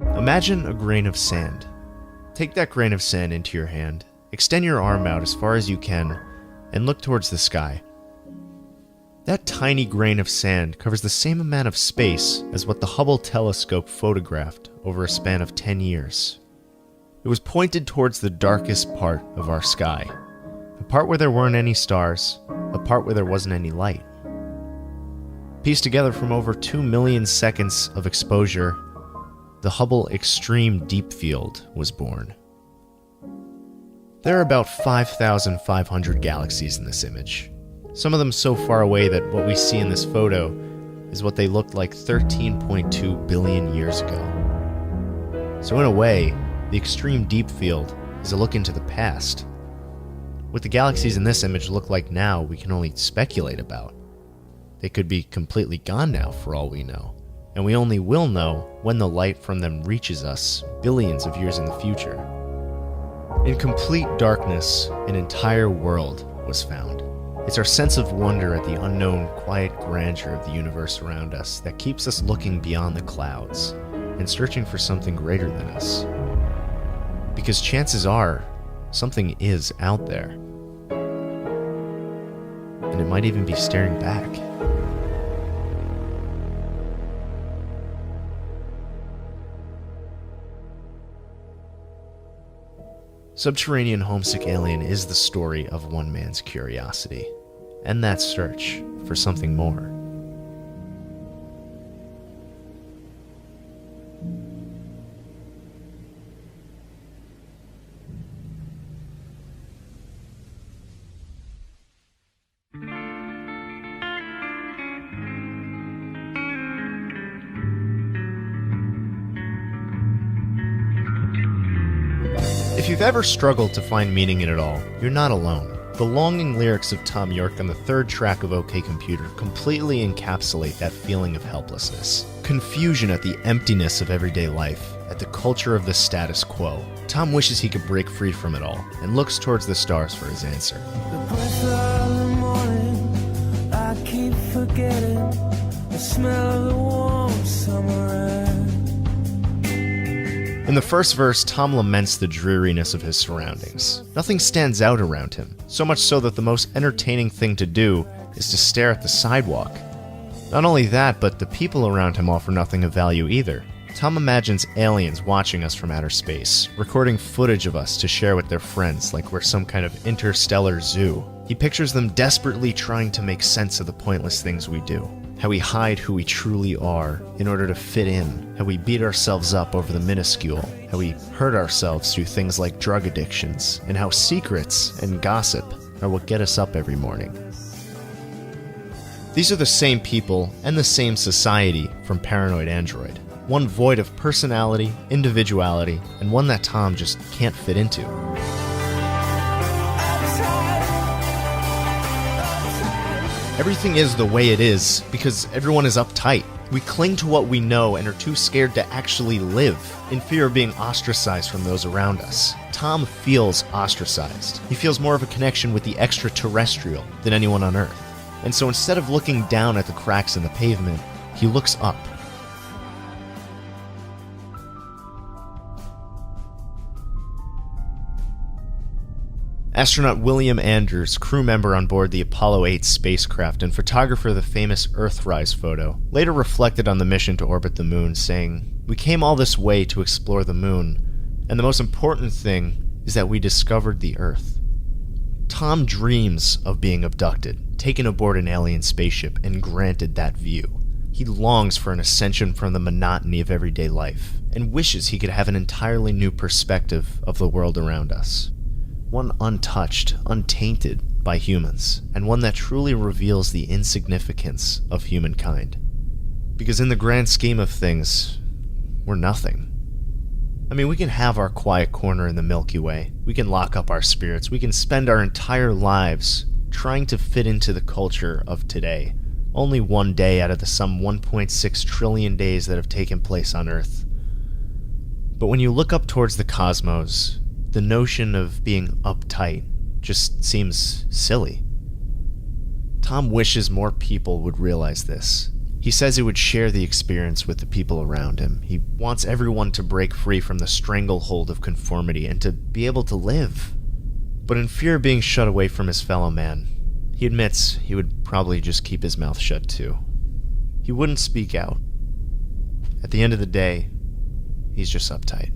Imagine a grain of sand. Take that grain of sand into your hand, extend your arm out as far as you can, and look towards the sky. That tiny grain of sand covers the same amount of space as what the Hubble telescope photographed over a span of 10 years. It was pointed towards the darkest part of our sky, a part where there weren't any stars, a part where there wasn't any light. Pieced together from over 2 million seconds of exposure, the Hubble Extreme Deep Field was born. There are about 5,500 galaxies in this image, some of them so far away that what we see in this photo is what they looked like 13.2 billion years ago. So in a way, the Extreme Deep Field is a look into the past. What the galaxies in this image look like now, we can only speculate about. They could be completely gone now for all we know, and we only will know when the light from them reaches us billions of years in the future. In complete darkness, an entire world was found. It's our sense of wonder at the unknown, quiet grandeur of the universe around us that keeps us looking beyond the clouds and searching for something greater than us. Because chances are, something is out there. And it might even be staring back. Subterranean Homesick Alien is the story of one man's curiosity, and that search for something more. If you've ever struggled to find meaning in it all, you're not alone. The longing lyrics of Tom York on the third track of OK Computer completely encapsulate that feeling of helplessness. Confusion at the emptiness of everyday life, at the culture of the status quo. Tom wishes he could break free from it all, and looks towards the stars for his answer. The breath of the morning, I keep forgetting the smell of the warm summer air. In the first verse, Tom laments the dreariness of his surroundings. Nothing stands out around him, so much so that the most entertaining thing to do is to stare at the sidewalk. Not only that, but the people around him offer nothing of value either. Tom imagines aliens watching us from outer space, recording footage of us to share with their friends like we're some kind of interstellar zoo. He pictures them desperately trying to make sense of the pointless things we do. How we hide who we truly are in order to fit in, how we beat ourselves up over the minuscule, how we hurt ourselves through things like drug addictions, and how secrets and gossip are what get us up every morning. These are the same people and the same society from Paranoid Android, one void of personality, individuality, and one that Tom just can't fit into. Everything is the way it is because everyone is uptight. We cling to what we know and are too scared to actually live, in fear of being ostracized from those around us. Tom feels ostracized. He feels more of a connection with the extraterrestrial than anyone on Earth. And so instead of looking down at the cracks in the pavement, he looks up. Astronaut William Anders, crew member on board the Apollo 8 spacecraft and photographer of the famous Earthrise photo, later reflected on the mission to orbit the moon, saying, "We came all this way to explore the moon, and the most important thing is that we discovered the Earth." Tom dreams of being abducted, taken aboard an alien spaceship, and granted that view. He longs for an ascension from the monotony of everyday life, and wishes he could have an entirely new perspective of the world around us. One untouched, untainted by humans, and one that truly reveals the insignificance of humankind. Because in the grand scheme of things, we're nothing. I mean, we can have our quiet corner in the Milky Way, we can lock up our spirits, we can spend our entire lives trying to fit into the culture of today, only one day out of the some 1.6 trillion days that have taken place on Earth. But when you look up towards the cosmos, the notion of being uptight just seems silly. Tom wishes more people would realize this. He says he would share the experience with the people around him. He wants everyone to break free from the stranglehold of conformity and to be able to live. But in fear of being shut away from his fellow man, he admits he would probably just keep his mouth shut too. He wouldn't speak out. At the end of the day, he's just uptight.